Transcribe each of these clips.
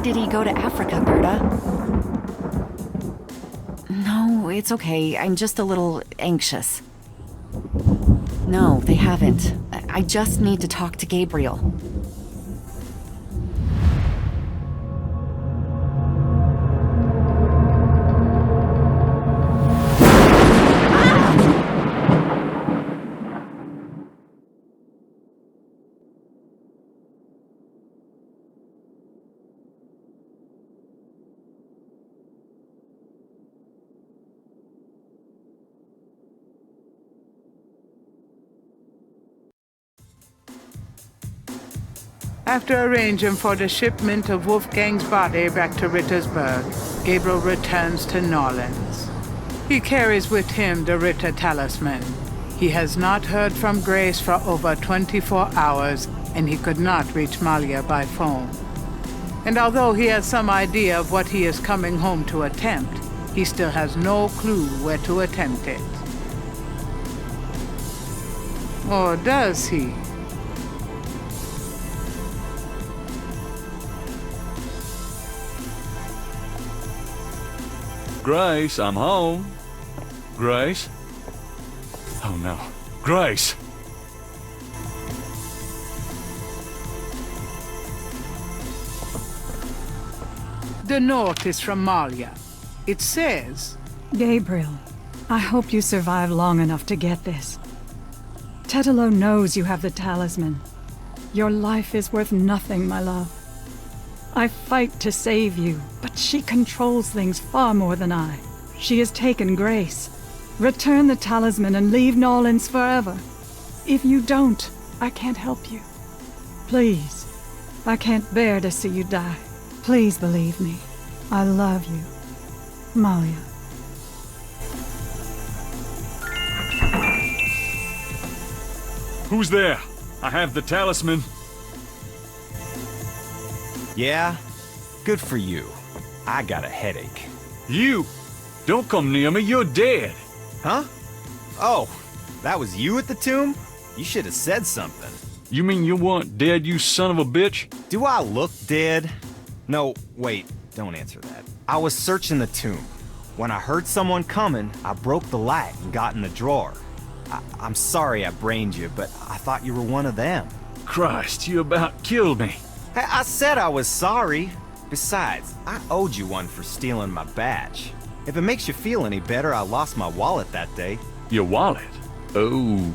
did he go to Africa, Berta? No, it's okay. I'm just a little anxious. No, they haven't. I just need to talk to Gabriel. After arranging for the shipment of Wolfgang's body back to Rittersburg, Gabriel returns to Norlands. He carries with him the Ritter talisman. He has not heard from Grace for over 24 hours, and he could not reach Malia by phone. And although he has some idea of what he is coming home to attempt, he still has no clue where to attempt it. Or does he? Grace, I'm home. Grace? Oh no. Grace! The note is from Malia. It says, Gabriel, I hope you survive long enough to get this. Tetelo knows you have the talisman. Your life is worth nothing, my love. I fight to save you, but she controls things far more than I. She has taken Grace. Return the talisman and leave Norlands forever. If you don't, I can't help you. Please, I can't bear to see you die. Please believe me. I love you. Malia. Who's there? I have the talisman. Yeah? Good for you. I got a headache. You! Don't come near me, you're dead! Huh? Oh, that was you at the tomb? You should have said something. You mean you weren't dead, you son of a bitch? Do I look dead? No, wait, don't answer that. I was searching the tomb. When I heard someone coming, I broke the light and got in the drawer. I'm sorry I brained you, but I thought you were one of them. Christ, you about killed me. I said I was sorry. Besides, I owed you one for stealing my badge. If it makes you feel any better, I lost my wallet that day. Your wallet? Oh,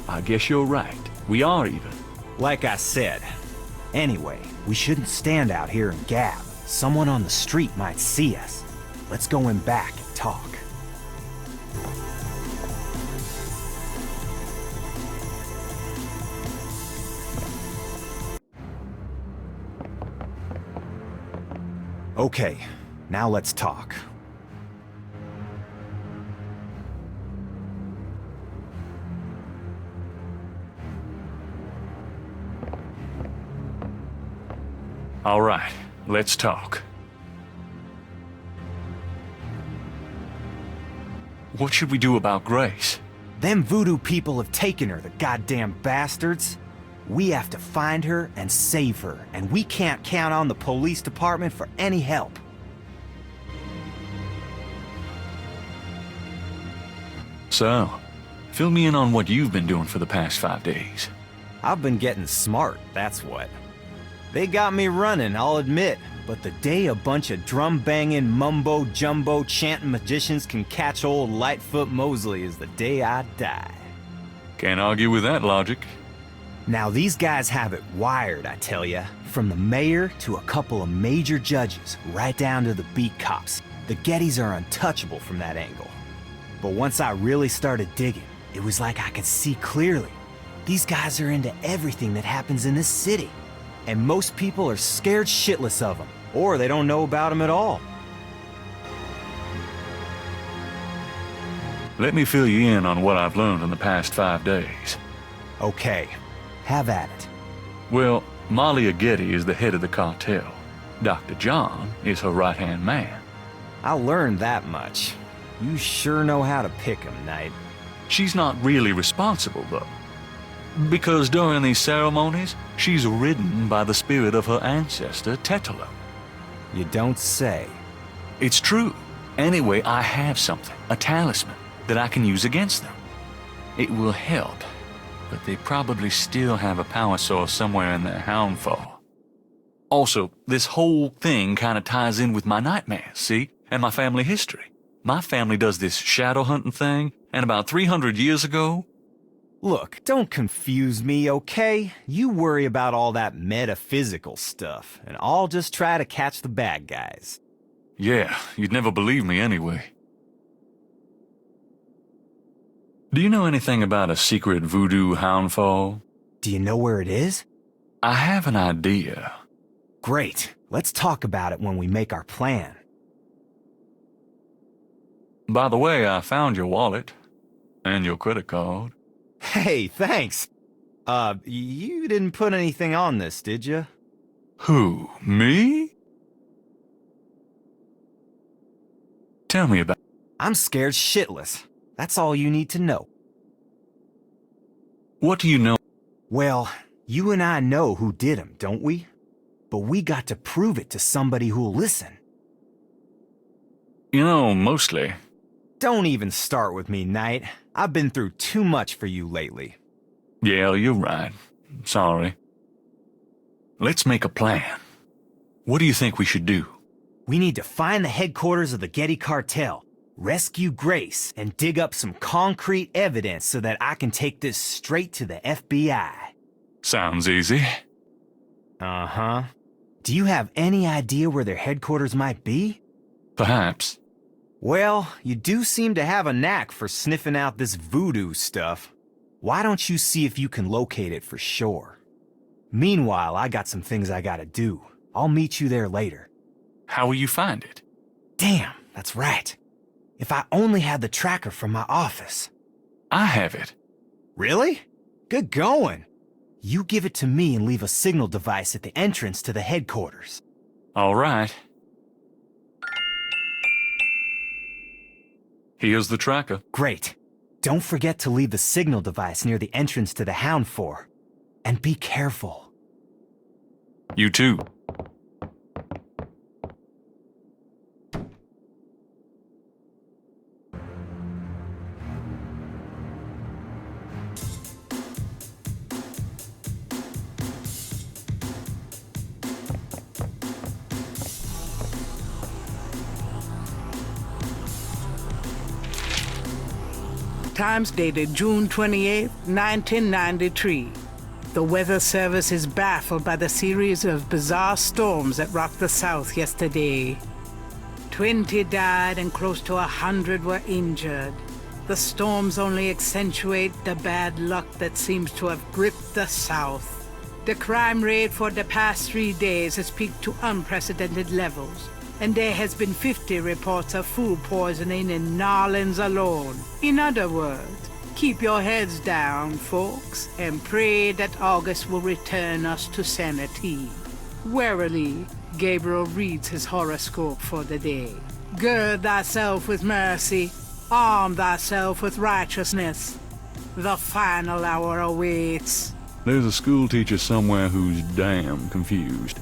I guess you're right. We are even. Like I said. Anyway, we shouldn't stand out here and gab. Someone on the street might see us. Let's go in back and talk. Okay, now let's talk. All right, let's talk. What should we do about Grace? Them voodoo people have taken her, the goddamn bastards. We have to find her and save her, and we can't count on the police department for any help. So, fill me in on what you've been doing for the past 5 days. I've been getting smart, that's what. They got me running, I'll admit, but the day a bunch of drum-banging, mumbo-jumbo chanting magicians can catch old Lightfoot Mosley is the day I die. Can't argue with that logic. Now these guys have it wired, I tell ya. From the mayor to a couple of major judges, right down to the beat cops. The Gettys are untouchable from that angle. But once I really started digging, it was like I could see clearly. These guys are into everything that happens in this city. And most people are scared shitless of them, or they don't know about them at all. Let me fill you in on what I've learned in the past 5 days. Okay, have at it. Well, Malia Getty is the head of the cartel. Dr. John is her right-hand man. I learned that much. You sure know how to pick 'em, Knight. She's not really responsible, though. Because during these ceremonies, she's ridden by the spirit of her ancestor, Tetelo. You don't say. It's true. Anyway, I have something, a talisman, that I can use against them. It will help, but they probably still have a power source somewhere in their Houndfall. Also, this whole thing kind of ties in with my nightmares, see? And my family history. My family does this shadow hunting thing, and about 300 years ago... Look, don't confuse me, okay? You worry about all that metaphysical stuff, and I'll just try to catch the bad guys. Yeah, you'd never believe me anyway. Do you know anything about a secret voodoo Houndfall? Do you know where it is? I have an idea. Great. Let's talk about it when we make our plan. By the way, I found your wallet. And your credit card. Hey, thanks. You didn't put anything on this, did you? Who? Me? Tell me about... I'm scared shitless. That's all you need to know. What do you know? Well, you and I know who did him, don't we? But we got to prove it to somebody who'll listen. You know, mostly. Don't even start with me, Knight. I've been through too much for you lately. Yeah, you're right. Sorry. Let's make a plan. What do you think we should do? We need to find the headquarters of the Getty cartel, rescue Grace, and dig up some concrete evidence so that I can take this straight to the FBI. Sounds easy. Uh-huh. Do you have any idea where their headquarters might be? Perhaps. Well, you do seem to have a knack for sniffing out this voodoo stuff. Why don't you see if you can locate it for sure? Meanwhile, I got some things I gotta do. I'll meet you there later. How will you find it? Damn, that's right. If I only had the tracker from my office. I have it. Really? Good going. You give it to me and leave a signal device at the entrance to the headquarters. All right. Here's the tracker. Great. Don't forget to leave the signal device near the entrance to the Houndfall. And be careful. You too. Times dated June 28, 1993. The Weather Service is baffled by the series of bizarre storms that rocked the South yesterday. 20 died and close to 100 were injured. The storms only accentuate the bad luck that seems to have gripped the South. The crime rate for the past 3 days has peaked to unprecedented levels, and there has been 50 reports of food poisoning in Narlands alone. In other words, keep your heads down, folks, and pray that August will return us to sanity. Warily, Gabriel reads his horoscope for the day. Gird thyself with mercy, arm thyself with righteousness. The final hour awaits. There's a school teacher somewhere who's damn confused.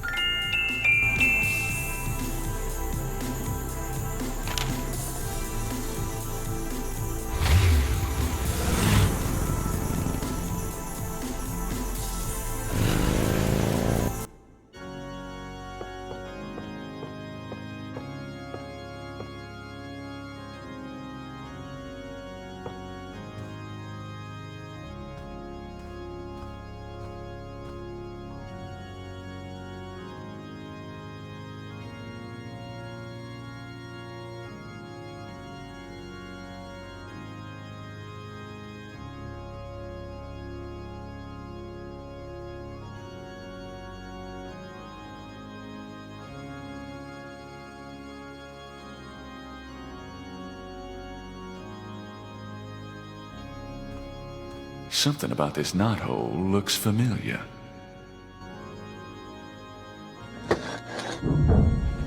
Something about this knothole looks familiar.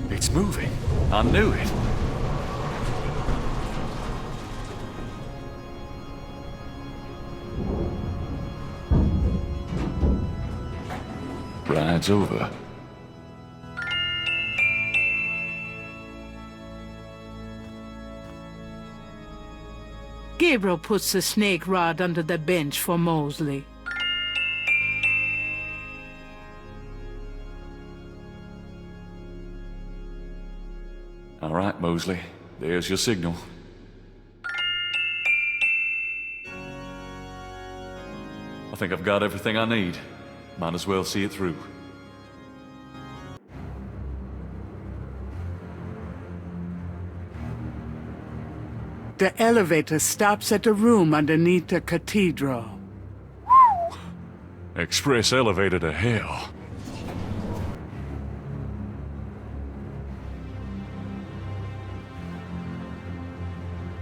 It's moving. I knew it. Ride's over. Gabriel puts the snake rod under the bench for Mosley. All right, Mosley. There's your signal. I think I've got everything I need. Might as well see it through. The elevator stops at a room underneath the cathedral. Express elevator to hell.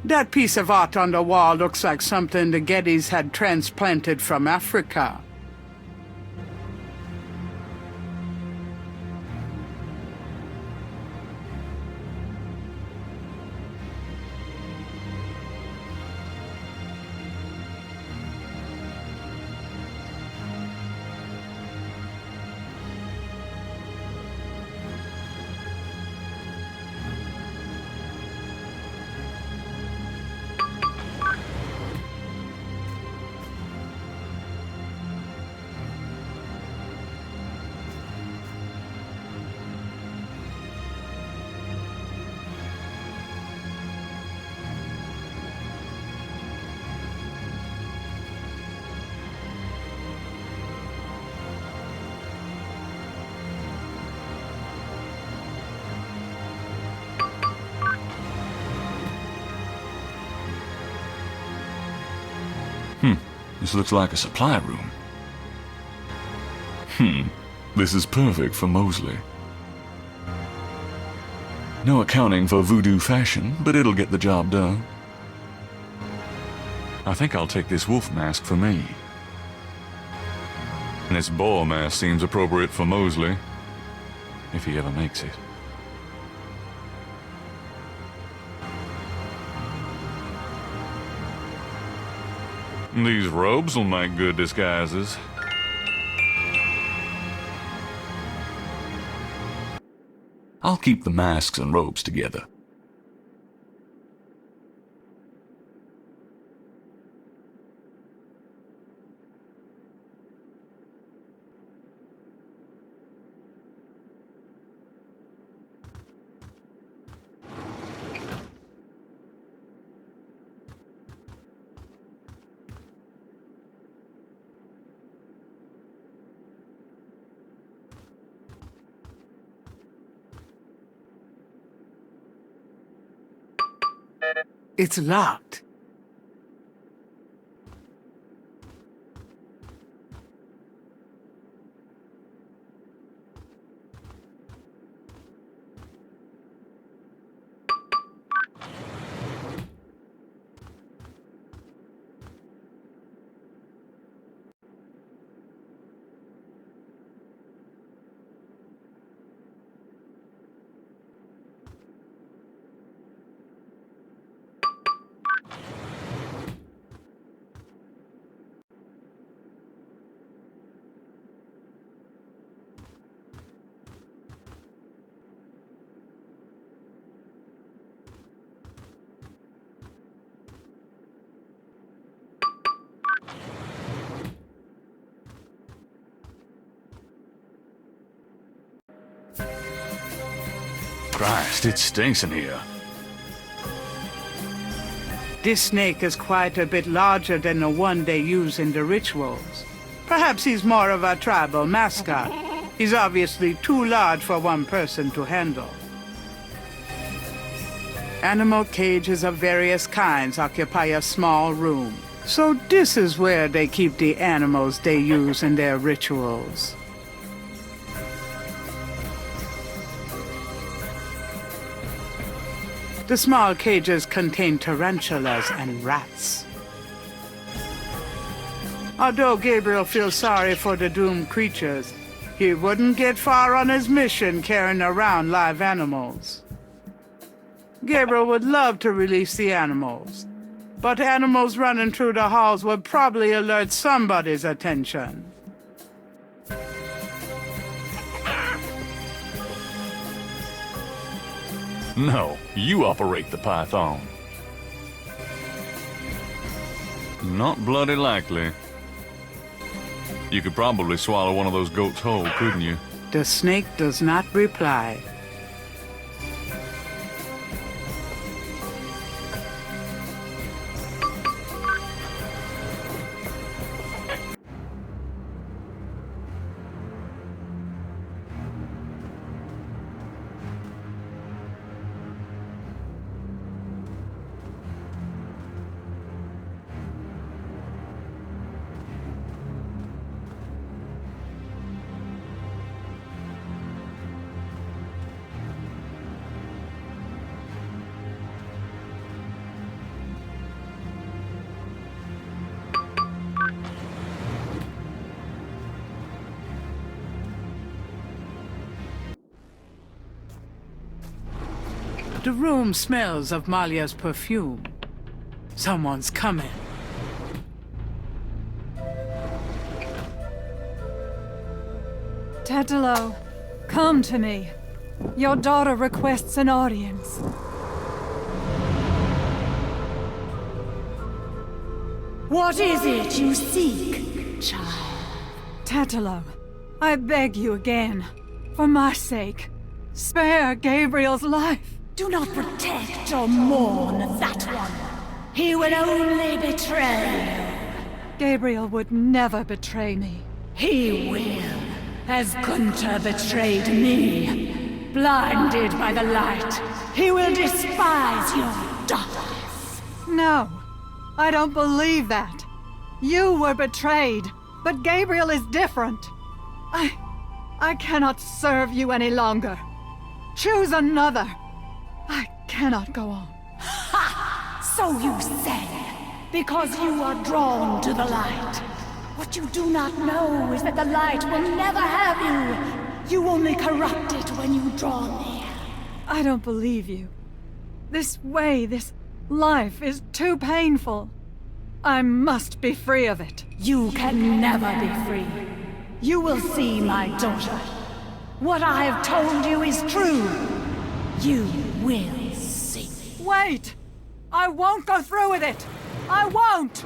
That piece of art on the wall looks like something the Gettys had transplanted from Africa. This looks like a supply room. This is perfect for Mosley. No accounting for voodoo fashion, but it'll get the job done. I think I'll take this wolf mask for me. And this boar mask seems appropriate for Mosley, if he ever makes it. These robes will make good disguises. I'll keep the masks and robes together. It's locked. Christ, it stinks in here. This snake is quite a bit larger than the one they use in the rituals. Perhaps he's more of a tribal mascot. He's obviously too large for one person to handle. Animal cages of various kinds occupy a small room. So this is where they keep the animals they use in their rituals. The small cages contain tarantulas and rats. Although Gabriel feels sorry for the doomed creatures, he wouldn't get far on his mission carrying around live animals. Gabriel would love to release the animals, but animals running through the halls would probably alert somebody's attention. No, you operate the python. Not bloody likely. You could probably swallow one of those goats whole, couldn't you? The snake does not reply. The room smells of Malia's perfume. Someone's coming. Tetelo, come to me. Your daughter requests an audience. What is it you seek, child? Tetelo, I beg you again, for my sake, spare Gabriel's life. Do not protect or mourn that one. He would only betray you. Gabriel would never betray me. He will, as Gunter betrayed me. Blinded by the light, he will despise your darkness. No, I don't believe that. You were betrayed, but Gabriel is different. I cannot serve you any longer. Choose another. I cannot go on. Ha! So you say, because you are drawn to the light. What you do not know is that the light will never have you. You only corrupt it when you draw near. I don't believe you. This way, this life is too painful. I must be free of it. You can never be free. You will see, my daughter. What I have told you is true. You will see. Wait! I won't go through with it! I won't!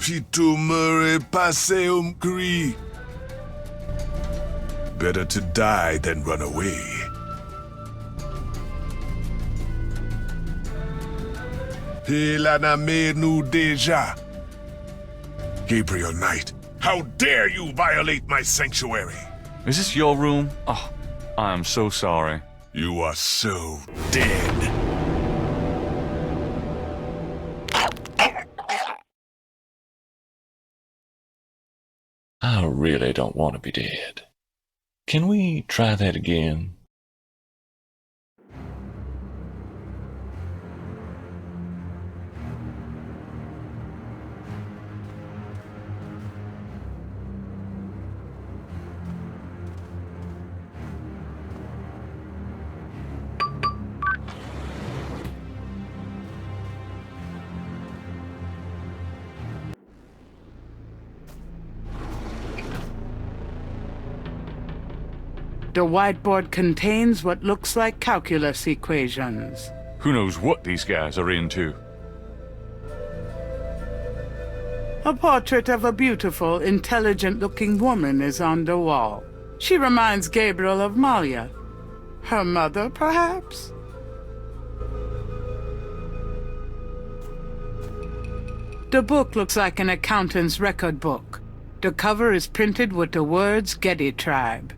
Pitumere passeum cri. Better to die than run away. Helana menu deja. Gabriel Knight, how dare you violate my sanctuary? Is this your room? Oh, I'm so sorry. You are so dead. I really don't want to be dead. Can we try that again? The whiteboard contains what looks like calculus equations. Who knows what these guys are into? A portrait of a beautiful, intelligent-looking woman is on the wall. She reminds Gabriel of Malia. Her mother, perhaps? The book looks like an accountant's record book. The cover is printed with the words Getty Tribe.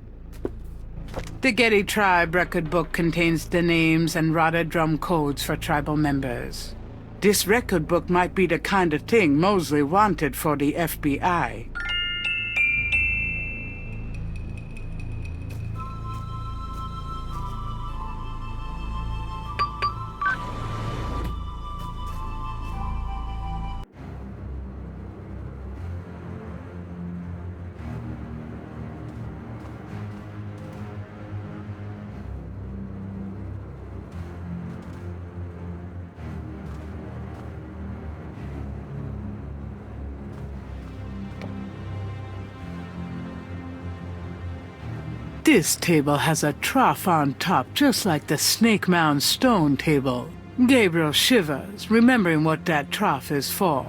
The Getty Tribe record book contains the names and rotted drum codes for tribal members. This record book might be the kind of thing Mosley wanted for the FBI. This table has a trough on top, just like the Snake Mound stone table. Gabriel shivers, remembering what that trough is for.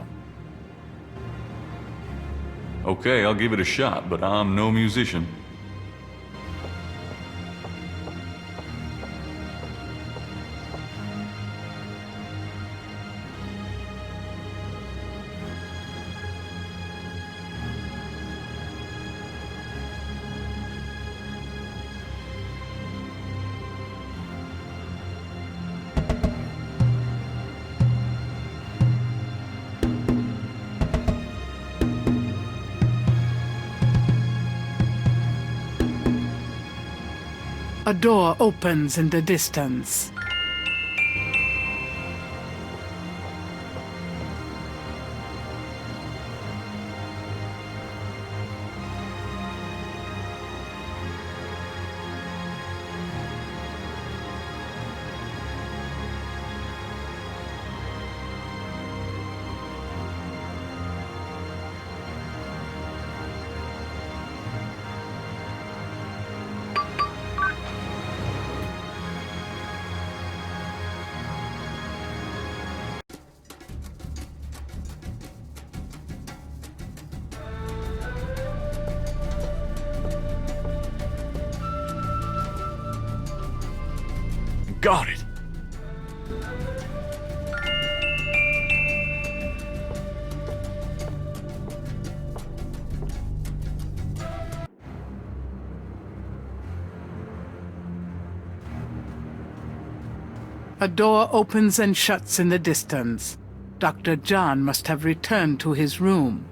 Okay, I'll give it a shot, but I'm no musician. A door opens in the distance. Got it! A door opens and shuts in the distance. Dr. John must have returned to his room.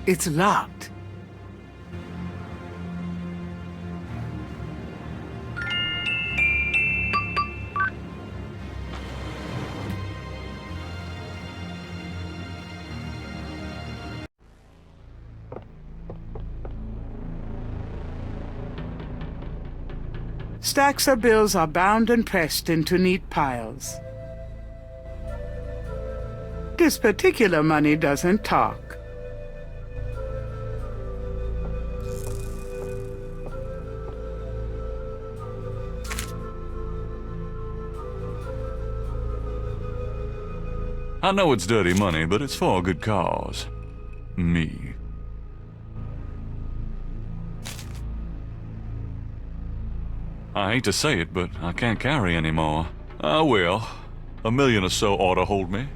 It's locked. Stacks of bills are bound and pressed into neat piles. This particular money doesn't talk. I know it's dirty money, but it's for a good cause. Me. I hate to say it, but I can't carry anymore. Ah, well, $1 million or so ought to hold me.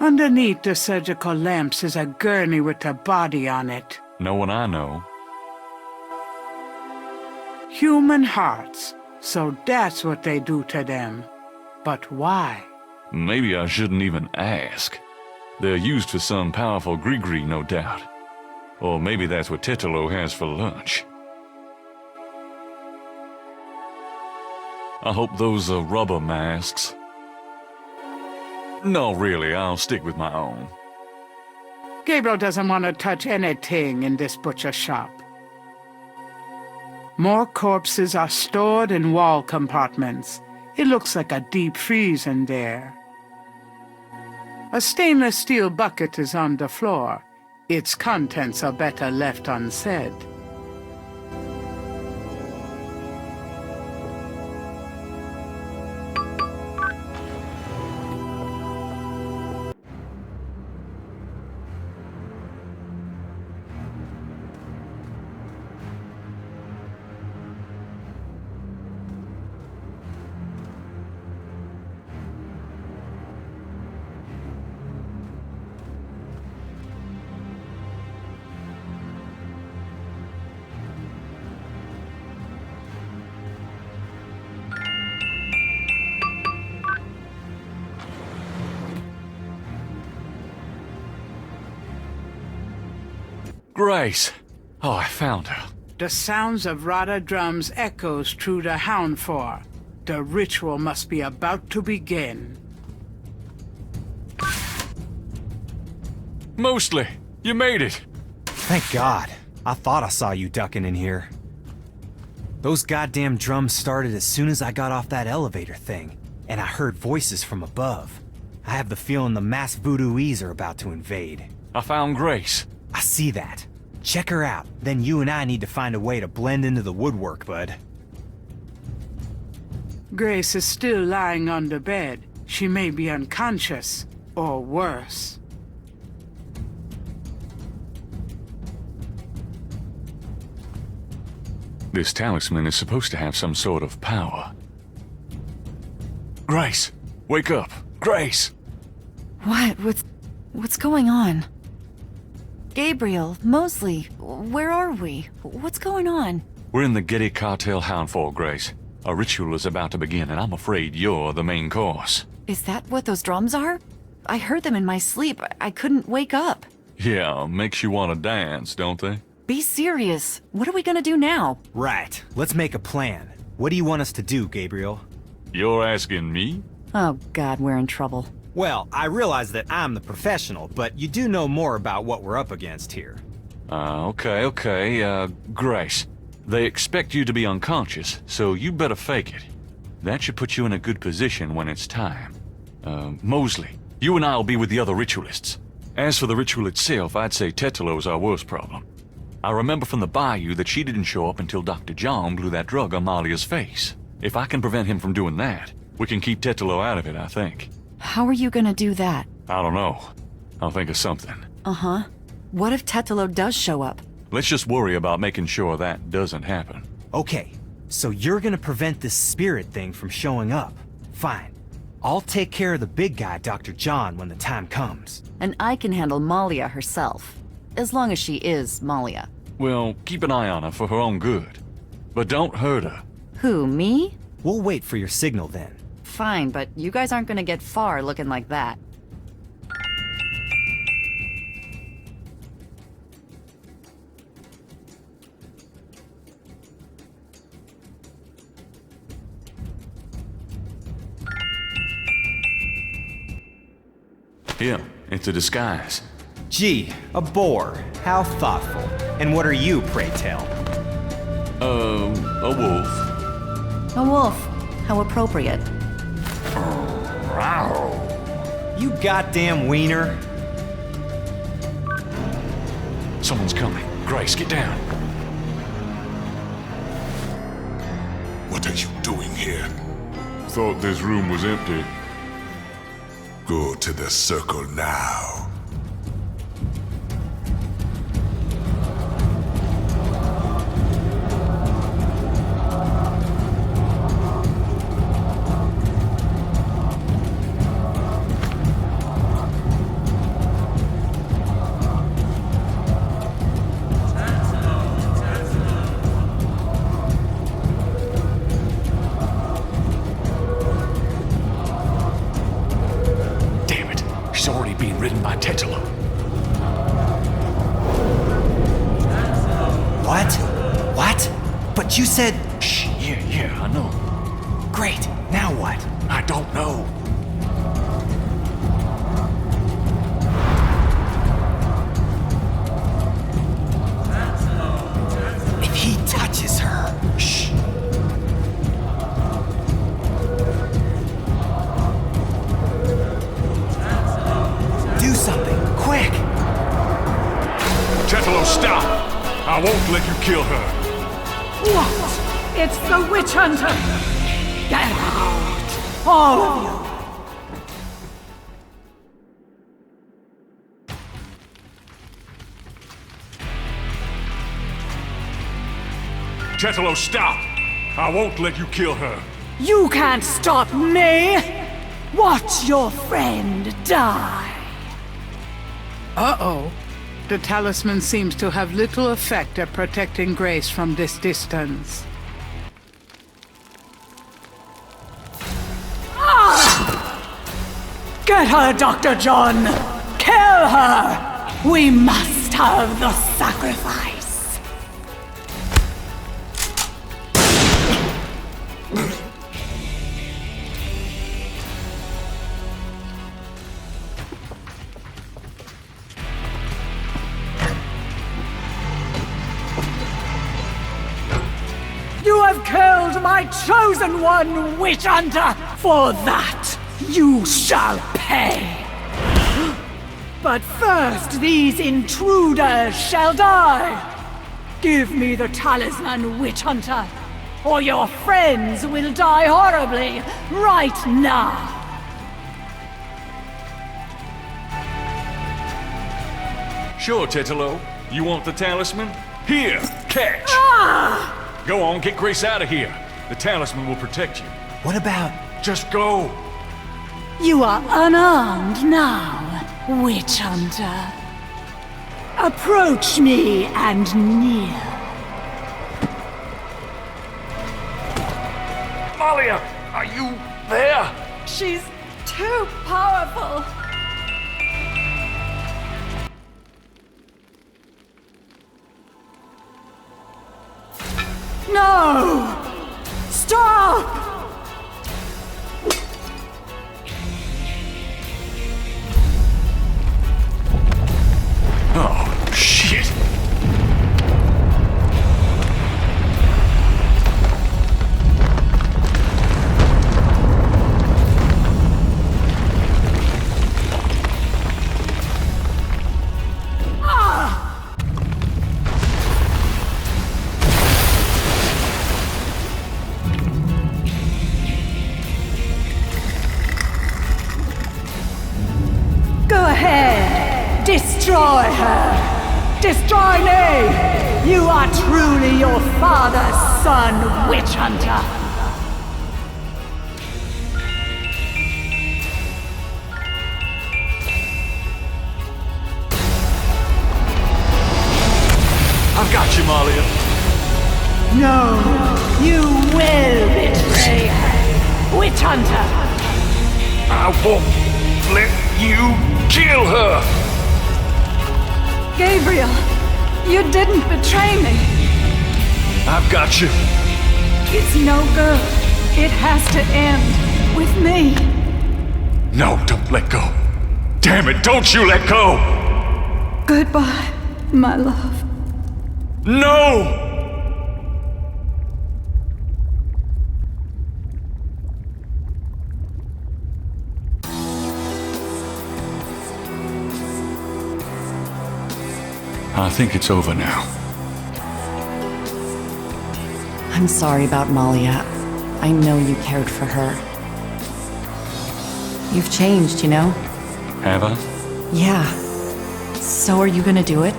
Underneath the surgical lamps is a gurney with a body on it. No one I know. Human hearts. So that's what they do to them. But why? Maybe I shouldn't even ask. They're used for some powerful gree-gree, no doubt. Or maybe that's what Tetelo has for lunch. I hope those are rubber masks. No, really, I'll stick with my own. Gabriel doesn't want to touch anything in this butcher shop. More corpses are stored in wall compartments. It looks like a deep freeze in there. A stainless steel bucket is on the floor. Its contents are better left unsaid. Grace! Oh, I found her. The sounds of Rada drums echoes through the Houndfor. The ritual must be about to begin. Mostly, you made it. Thank God. I thought I saw you ducking in here. Those goddamn drums started as soon as I got off that elevator thing, and I heard voices from above. I have the feeling the mass voodooese are about to invade. I found Grace. I see that. Check her out, then you and I need to find a way to blend into the woodwork, bud. Grace is still lying on the bed. She may be unconscious, or worse. This talisman is supposed to have some sort of power. Grace! Wake up! Grace! What? What's going on? Gabriel, Mosley, where are we? What's going on? We're in the Getty Cartel Houndfall, Grace. A ritual is about to begin, and I'm afraid you're the main course. Is that what those drums are? I heard them in my sleep. I couldn't wake up. Yeah, makes you want to dance, don't they? Be serious. What are we gonna do now? Right. Let's make a plan. What do you want us to do, Gabriel? You're asking me? Oh God, we're in trouble. Well, I realize that I'm the professional, but you do know more about what we're up against here. Okay. Grace. They expect you to be unconscious, so you better fake it. That should put you in a good position when it's time. Mosley, you and I'll be with the other ritualists. As for the ritual itself, I'd say Tetalo's our worst problem. I remember from the bayou that she didn't show up until Dr. John blew that drug on Malia's face. If I can prevent him from doing that, we can keep Tetalo out of it, I think. How are you gonna do that? I don't know. I'll think of something. Uh-huh. What if Tetalo does show up? Let's just worry about making sure that doesn't happen. Okay, so you're gonna prevent this spirit thing from showing up. Fine. I'll take care of the big guy, Dr. John, when the time comes. And I can handle Malia herself. As long as she is Malia. Well, keep an eye on her for her own good. But don't hurt her. Who, me? We'll wait for your signal then. Fine, but you guys aren't gonna get far looking like that. Here, it's a disguise. Gee, a boar. How thoughtful. And what are you, pray tell? A wolf. A wolf. How appropriate. You goddamn wiener. Someone's coming. Grace, get down. What are you doing here? Thought this room was empty. Go to the circle now. But you said... Shh, yeah, I know. Great, now what? I don't know. If he touches her... Shh. Do something, quick! Tetalo, stop! I won't let you kill her. What? It's the witch hunter! Get out! All of you! Tetalo, stop! I won't let you kill her. You can't stop me! Watch your friend die! Uh-oh. The talisman seems to have little effect at protecting Grace from this distance. Get her, Dr. John! Kill her! We must of the sacrifice. You have killed my chosen one, Witch Hunter! For that, you shall pay! But first, these intruders shall die! Give me the talisman, Witch Hunter, or your friends will die horribly right now! Sure, Titolo. You want the talisman? Here, catch! Go on, get Grace out of here. The talisman will protect you. What about... Just go! You are unarmed now, Witch Hunter. Approach me and kneel. Malia, are you there? She's too powerful. No! Stop! Oh, shit. Go ahead! Destroy her! Destroy me! You are truly your father's son, Witch Hunter! I've got you, Malia. No, you will betray her, Witch Hunter! I won't let you kill her! Gabriel, you didn't betray me. I've got you. It's no good. It has to end with me. No, don't let go. Damn it, don't you let go! Goodbye, my love. No! I think it's over now. I'm sorry about Malia. I know you cared for her. You've changed, you know? Have I? Yeah. So are you gonna do it?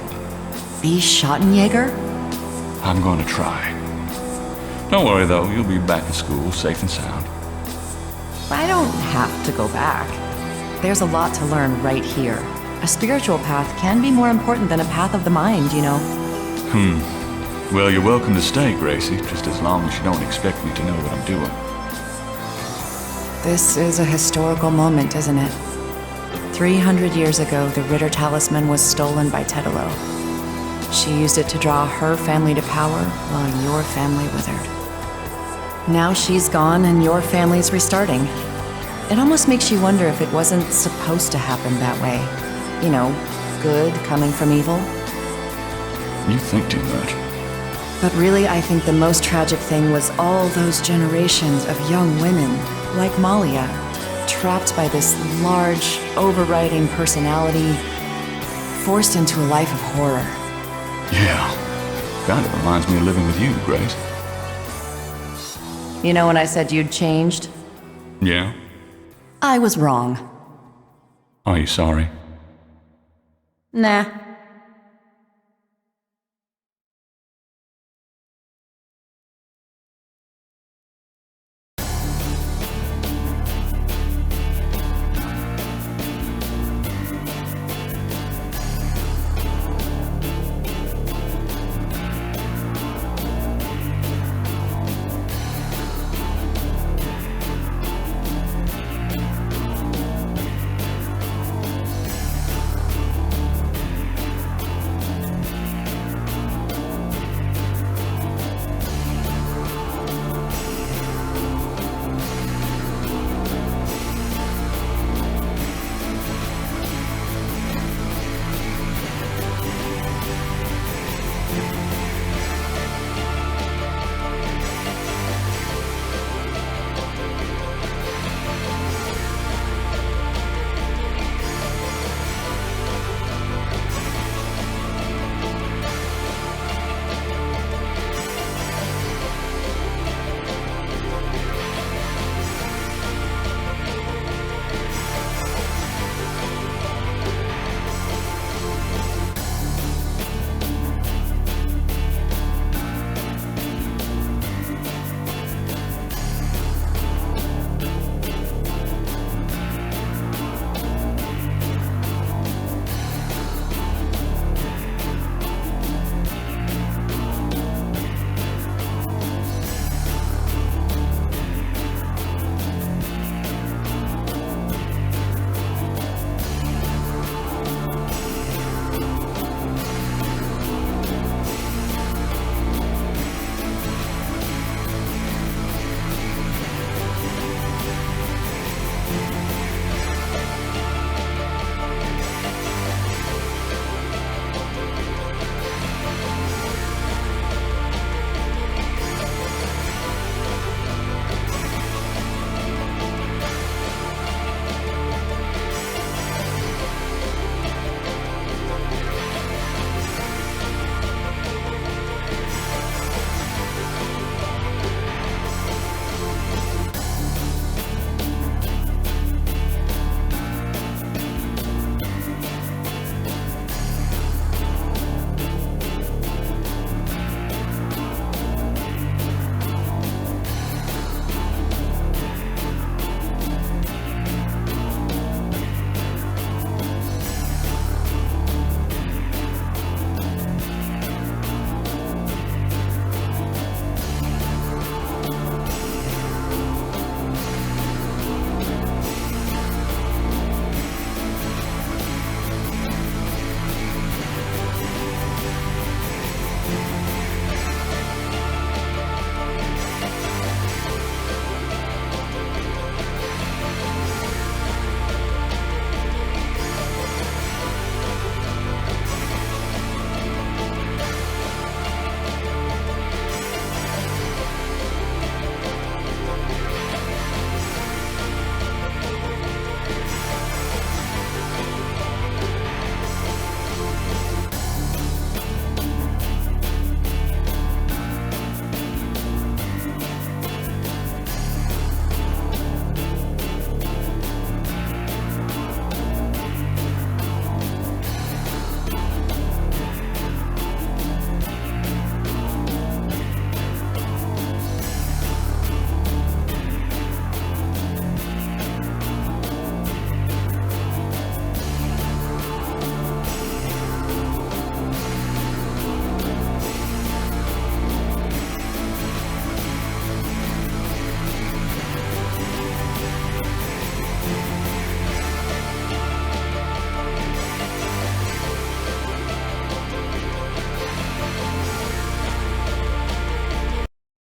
Be Schottenjäger? I'm going to try. Don't worry, though. You'll be back at school, safe and sound. I don't have to go back. There's a lot to learn right here. A spiritual path can be more important than a path of the mind, you know? Well, you're welcome to stay, Gracie, just as long as you don't expect me to know what I'm doing. This is a historical moment, isn't it? 300 years ago, the Ritter talisman was stolen by Tedalo. She used it to draw her family to power while your family withered. Now she's gone and your family's restarting. It almost makes you wonder if it wasn't supposed to happen that way. You know, good coming from evil. You think too much. But really, I think the most tragic thing was all those generations of young women, like Malia, trapped by this large, overriding personality, forced into a life of horror. Yeah. Kind of reminds me of living with you, Grace. You know when I said you'd changed? Yeah? I was wrong. Are you sorry? Nah.